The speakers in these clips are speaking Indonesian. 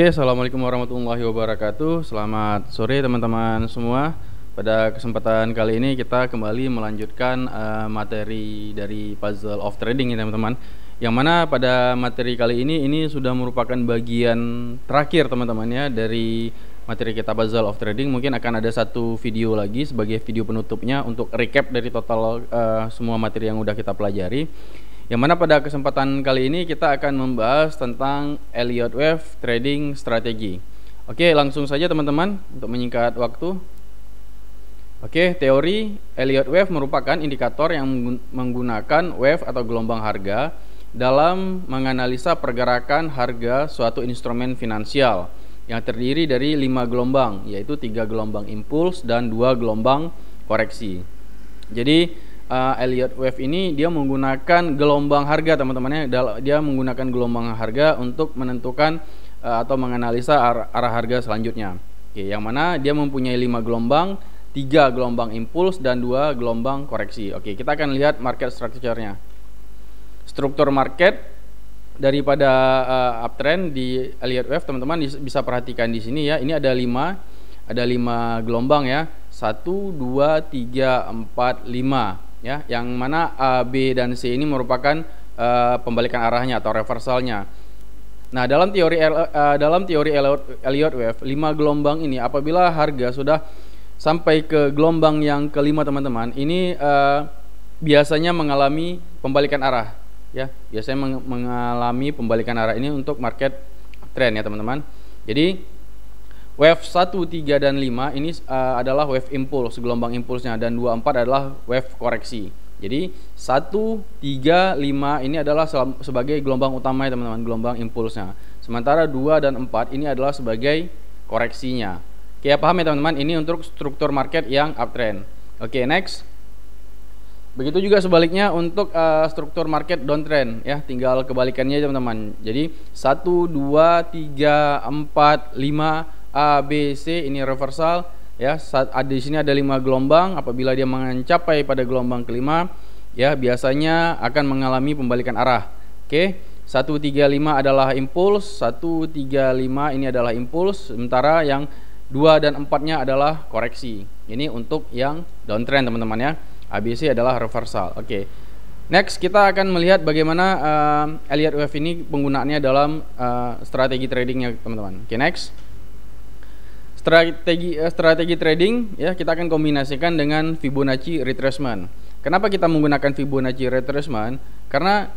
Oke, assalamualaikum warahmatullahi wabarakatuh. Selamat sore teman-teman semua. Pada kesempatan kali ini kita kembali melanjutkan materi dari Puzzle of Trading ya teman-teman. Yang mana pada materi kali ini sudah merupakan bagian terakhir teman-teman ya dari materi kita Puzzle of Trading. Mungkin akan ada satu video lagi sebagai video penutupnya untuk recap dari total semua materi yang udah kita pelajari. Yang mana pada kesempatan kali ini kita akan membahas tentang Elliott Wave Trading Strategi. Oke, langsung saja teman-teman untuk menyingkat waktu. Oke, teori Elliott Wave merupakan indikator yang menggunakan wave atau gelombang harga dalam menganalisa pergerakan harga suatu instrumen finansial yang terdiri dari 5 gelombang, yaitu 3 gelombang impuls dan 2 gelombang koreksi. Jadi Elliott Wave ini dia menggunakan gelombang harga teman-teman ya. Dia menggunakan gelombang harga untuk menentukan atau menganalisa arah harga selanjutnya. Oke, yang mana dia mempunyai 5 gelombang, 3 gelombang impuls dan 2 gelombang koreksi. Oke, kita akan lihat market structure-nya. Struktur market daripada uptrend di Elliott Wave teman-teman bisa perhatikan di sini ya. Ini ada 5 gelombang ya. 1 2 3 4 5. Ya, yang mana A, B, dan C ini merupakan pembalikan arahnya atau reversalnya. Nah, dalam teori Elliott Wave, 5 gelombang ini apabila harga sudah sampai ke gelombang yang kelima teman-teman, ini biasanya mengalami pembalikan arah. Ya, biasanya mengalami pembalikan arah ini untuk market trend ya teman-teman. Jadi wave 1, 3, dan 5 ini adalah wave impuls, gelombang impulsnya, dan 2, 4 adalah wave koreksi. Jadi 1, 3, 5 ini adalah sebagai gelombang utama ya teman-teman, gelombang impulsnya. Sementara 2 dan 4 ini adalah sebagai koreksinya. Oke, paham ya teman-teman? Ini untuk struktur market yang uptrend. Oke, next. Begitu juga sebaliknya untuk struktur market downtrend ya, tinggal kebalikannya teman-teman. Jadi 1, 2, 3, 4, 5 A, B, C ini reversal ya. Di sini ada 5 gelombang. Apabila dia mencapai pada gelombang kelima ya, biasanya akan mengalami pembalikan arah. Oke, 1, 3, 5 adalah impuls, 1, 3, 5 ini adalah impuls, sementara yang 2 dan 4-nya adalah koreksi. Ini untuk yang downtrend teman-teman ya. ABC adalah reversal. Oke. Next kita akan melihat bagaimana Elliott Wave ini penggunaannya dalam strategi tradingnya teman-teman. Oke, next. Strategi trading ya, kita akan kombinasikan dengan Fibonacci retracement. Kenapa kita menggunakan Fibonacci retracement? Karena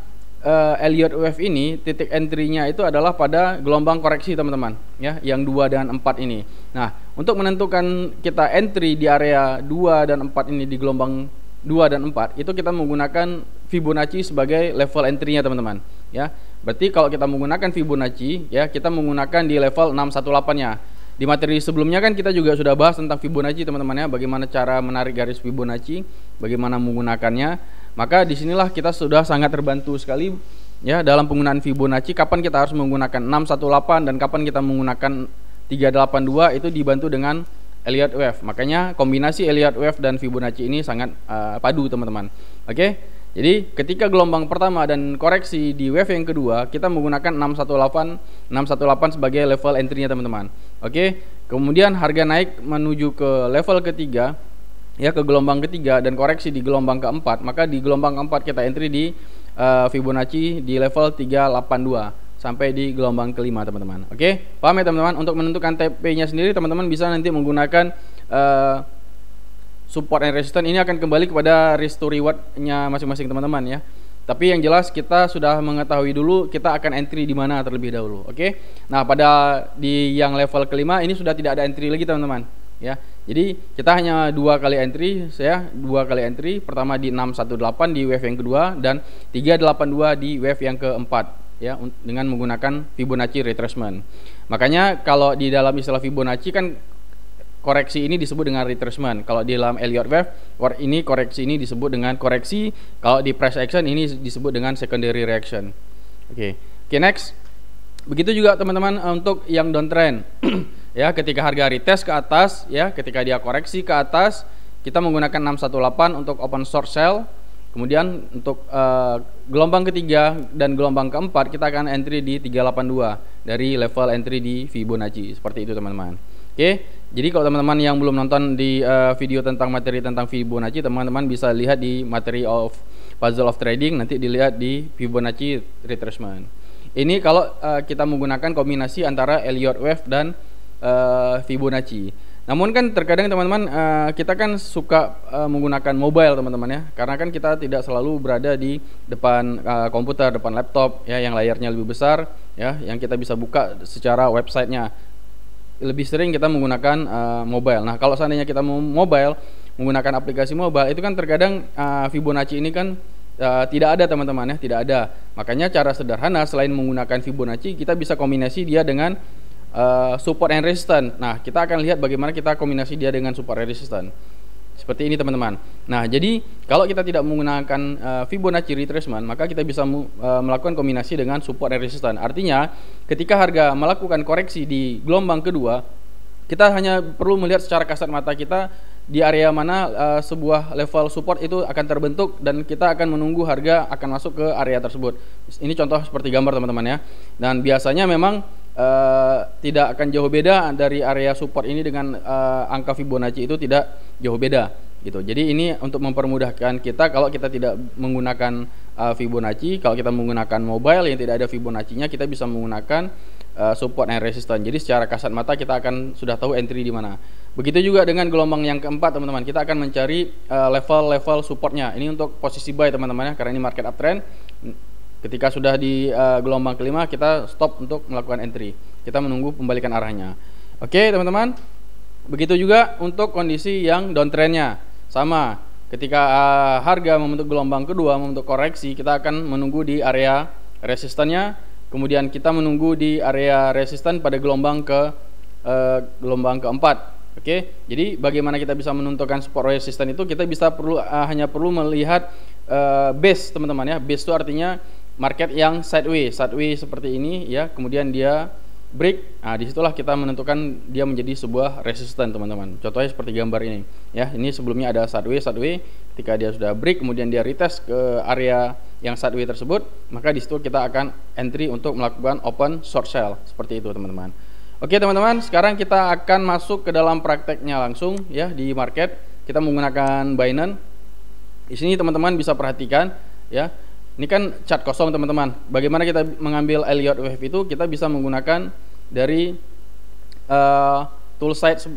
Elliott Wave ini titik entry-nya itu adalah pada gelombang koreksi teman-teman ya, yang 2 dan 4 ini. Nah, untuk menentukan kita entry di area 2 dan 4 ini, di gelombang 2 dan 4 itu kita menggunakan Fibonacci sebagai level entry-nya teman-teman ya. Berarti kalau kita menggunakan Fibonacci ya, kita menggunakan di level 618-nya. Di materi sebelumnya kan kita juga sudah bahas tentang Fibonacci teman-teman ya, bagaimana cara menarik garis Fibonacci, bagaimana menggunakannya. Maka disinilah kita sudah sangat terbantu sekali ya dalam penggunaan Fibonacci, kapan kita harus menggunakan 618 dan kapan kita menggunakan 382, itu dibantu dengan Elliott Wave. Makanya kombinasi Elliott Wave dan Fibonacci ini sangat padu teman-teman. Oke. Jadi ketika gelombang pertama dan koreksi di wave yang kedua, kita menggunakan 618 sebagai level entry-nya teman-teman. Oke. Kemudian harga naik menuju ke level ketiga ya, ke gelombang ketiga dan koreksi di gelombang keempat, maka di gelombang keempat kita entry di Fibonacci di level 382 sampai di gelombang kelima teman-teman. Oke, paham ya teman-teman? Untuk menentukan TP-nya sendiri teman-teman bisa nanti menggunakan support and resistance. Ini akan kembali kepada risk to reward-nya masing-masing teman-teman ya. Tapi yang jelas kita sudah mengetahui dulu kita akan entry di mana terlebih dahulu. Oke. Nah, pada di yang level kelima ini sudah tidak ada entry lagi teman-teman ya. Jadi kita hanya 2 kali entry ya, 2 kali entry. Pertama di 618 di wave yang kedua dan 382 di wave yang keempat ya, dengan menggunakan Fibonacci retracement. Makanya kalau di dalam istilah Fibonacci kan koreksi ini disebut dengan retracement. Kalau di dalam Elliott Wave ini koreksi ini disebut dengan koreksi. Kalau di price action ini disebut dengan secondary reaction. Oke, next. Begitu juga teman-teman untuk yang downtrend. Ya, ketika harga retest ke atas ya, ketika dia koreksi ke atas, kita menggunakan 618 untuk open short sell Kemudian untuk gelombang ketiga dan gelombang keempat kita akan entry di 382 dari level entry di Fibonacci. Seperti itu teman-teman. Oke, jadi kalau teman-teman yang belum nonton di video tentang materi tentang Fibonacci, teman-teman bisa lihat di materi of puzzle of trading, nanti dilihat di Fibonacci retracement. Ini kalau kita menggunakan kombinasi antara Elliott Wave dan Fibonacci. Namun kan terkadang teman-teman kita kan suka menggunakan mobile teman-teman ya, karena kan kita tidak selalu berada di depan komputer, depan laptop ya, yang layarnya lebih besar ya, yang kita bisa buka secara websitenya. Lebih sering kita menggunakan mobile. Nah, kalau seandainya kita mobile menggunakan aplikasi mobile, itu kan terkadang Fibonacci ini kan tidak ada teman-teman ya, tidak ada. Makanya cara sederhana selain menggunakan Fibonacci, kita bisa kombinasi dia dengan support and resistance. Nah, kita akan lihat bagaimana kita kombinasi dia dengan support and resistance. Seperti ini teman-teman. Nah, jadi kalau kita tidak menggunakan Fibonacci retracement, maka kita bisa melakukan kombinasi dengan support and resistance. Artinya, ketika harga melakukan koreksi di gelombang kedua, kita hanya perlu melihat secara kasat mata kita di area mana sebuah level support itu akan terbentuk, dan kita akan menunggu harga akan masuk ke area tersebut. Ini contoh seperti gambar teman-teman ya. Dan biasanya memang tidak akan jauh beda dari area support ini dengan angka Fibonacci itu tidak jauh beda gitu. Jadi ini untuk mempermudahkan kita kalau kita tidak menggunakan Fibonacci, kalau kita menggunakan mobile yang tidak ada Fibonacci-nya, kita bisa menggunakan support and resistance. Jadi secara kasat mata kita akan sudah tahu entry di mana. Begitu juga dengan gelombang yang keempat teman-teman, kita akan mencari level-level supportnya. Ini untuk posisi buy teman-teman ya, karena ini market uptrend. Ketika sudah di gelombang kelima, kita stop untuk melakukan entry. Kita menunggu pembalikan arahnya. Oke teman-teman. Begitu juga untuk kondisi yang downtrendnya. Sama, ketika harga membentuk gelombang kedua, membentuk koreksi, kita akan menunggu di area resistannya. Kemudian kita menunggu di area resisten pada gelombang keempat. Oke, jadi bagaimana kita bisa menentukan support resisten itu, kita bisa hanya perlu melihat base teman-teman ya. Base itu artinya market yang sideways seperti ini ya, kemudian dia break. Nah, disitulah kita menentukan dia menjadi sebuah resisten teman-teman. Contohnya seperti gambar ini ya. Ini sebelumnya ada sideways. Ketika dia sudah break, kemudian dia retest ke area yang sideways tersebut, maka disitu kita akan entry untuk melakukan open short sell seperti itu teman-teman. Oke teman-teman, sekarang kita akan masuk ke dalam prakteknya langsung ya di market. Kita menggunakan Binance. Di sini teman-teman bisa perhatikan ya. Ini kan chart kosong teman-teman. Bagaimana kita mengambil Elliott Wave itu, kita bisa menggunakan dari tool site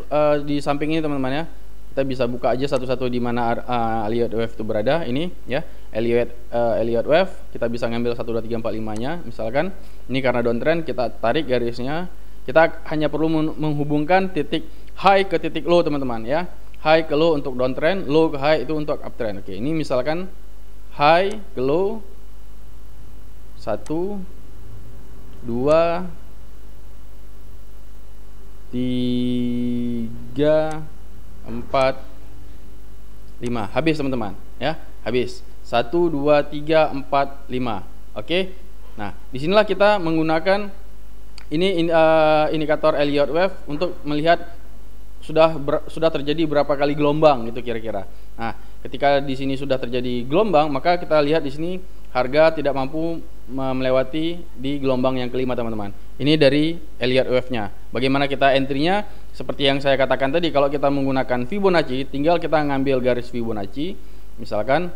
di samping ini teman-teman ya. Kita bisa buka aja satu-satu di mana Elliott Wave itu berada. Ini ya, Elliott Wave. Kita bisa ngambil 1, 2, 3, 4, 5-nya. Misalkan ini karena downtrend, kita tarik garisnya. Kita hanya perlu menghubungkan titik high ke titik low teman-teman ya. High ke low untuk downtrend, low ke high itu untuk uptrend. Oke, ini misalkan high ke low 1, 2, 3, 4, 5. Habis teman-teman ya, habis 1, 2, 3, 4, 5. Oke. Nah, disinilah kita menggunakan ini indikator Elliott Wave untuk melihat sudah terjadi berapa kali gelombang gitu kira-kira. Nah, ketika di sini sudah terjadi gelombang, maka kita lihat di sini harga tidak mampu melewati di gelombang yang kelima teman-teman. Ini dari Elliott Wave-nya. Bagaimana kita entry-nya? Seperti yang saya katakan tadi, kalau kita menggunakan Fibonacci, tinggal kita ngambil garis Fibonacci. Misalkan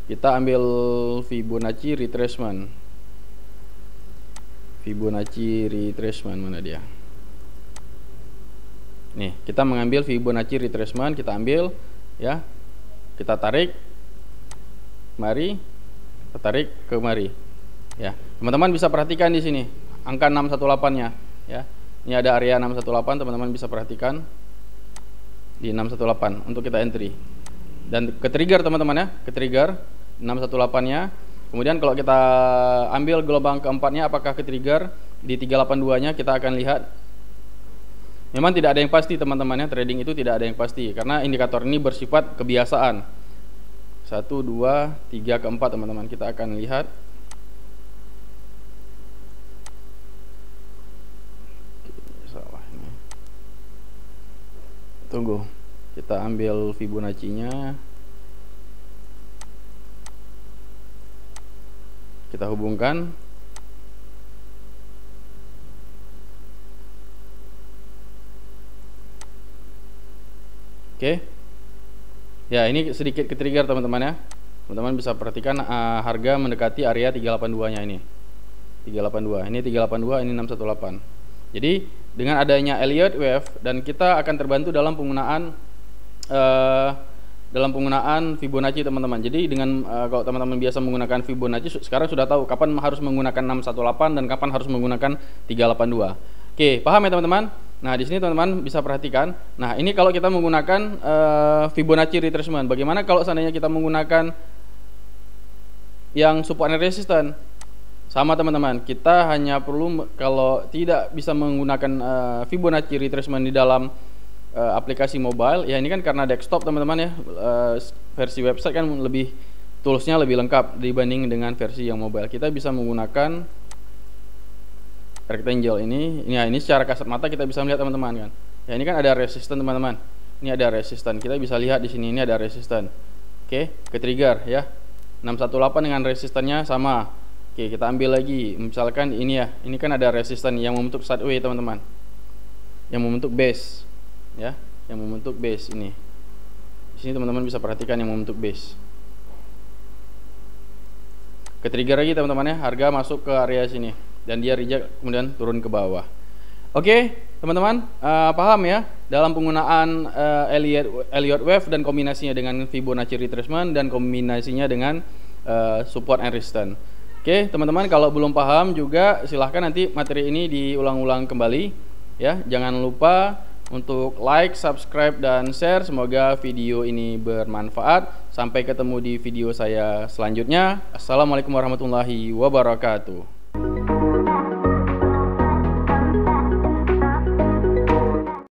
kita ambil Fibonacci retracement. Fibonacci retracement mana dia? Nih, kita mengambil Fibonacci retracement, kita ambil ya. Kita tarik mari, kita tarik kemari. Ya. Teman-teman bisa perhatikan di sini angka 618-nya ya. Ini ada area 618, teman-teman bisa perhatikan di 618 untuk kita entry. Dan ke trigger teman-teman ya, ke trigger 618-nya. Kemudian kalau kita ambil gelombang keempatnya, apakah ke trigger di 382-nya, kita akan lihat. Memang tidak ada yang pasti teman-teman ya, trading itu tidak ada yang pasti karena indikator ini bersifat kebiasaan. 1, 2, 3, keempat teman-teman, kita akan lihat. Salah ini. Tunggu, kita ambil Fibonacci-nya. Kita hubungkan. Oke. Ya, ini sedikit ke-trigger teman-teman ya. Teman-teman bisa perhatikan harga mendekati area 382-nya ini. 382. Ini 382, ini 618. Jadi, dengan adanya Elliott Wave dan kita akan terbantu dalam penggunaan Fibonacci teman-teman. Jadi dengan kalau teman-teman biasa menggunakan Fibonacci, sekarang sudah tahu kapan harus menggunakan 618 dan kapan harus menggunakan 382. Oke, paham ya teman-teman? Nah, di sini teman-teman bisa perhatikan. Nah, ini kalau kita menggunakan Fibonacci retracement. Bagaimana kalau seandainya kita menggunakan yang support and resistance? Sama teman-teman, kita hanya perlu, kalau tidak bisa menggunakan Fibonacci retracement di dalam aplikasi mobile, ya ini kan karena desktop teman-teman ya, versi website kan lebih, toolsnya lebih lengkap dibanding dengan versi yang mobile. Kita bisa menggunakan rectangle ini secara kasat mata kita bisa melihat teman-teman kan. Ya ini kan ada resistance teman-teman. Ini ada resistance. Kita bisa lihat di sini ini ada resistance. Oke, ke trigger ya. 618 dengan resistannya sama. Oke, kita ambil lagi. Misalkan ini ya. Ini kan ada resistance yang membentuk sideway teman-teman. Yang membentuk base ya, yang membentuk base ini. Di sini teman-teman bisa perhatikan yang membentuk base. Ke trigger lagi teman-teman ya, harga masuk ke area sini dan dia reject kemudian turun ke bawah. Oke, teman-teman, paham ya dalam penggunaan Elliott Wave dan kombinasinya dengan Fibonacci retracement dan kombinasinya dengan support and resistance. Oke, teman-teman, kalau belum paham juga silahkan nanti materi ini diulang-ulang kembali ya. Jangan lupa untuk like, subscribe, dan share. Semoga video ini bermanfaat. Sampai ketemu di video saya selanjutnya. Assalamualaikum warahmatullahi wabarakatuh.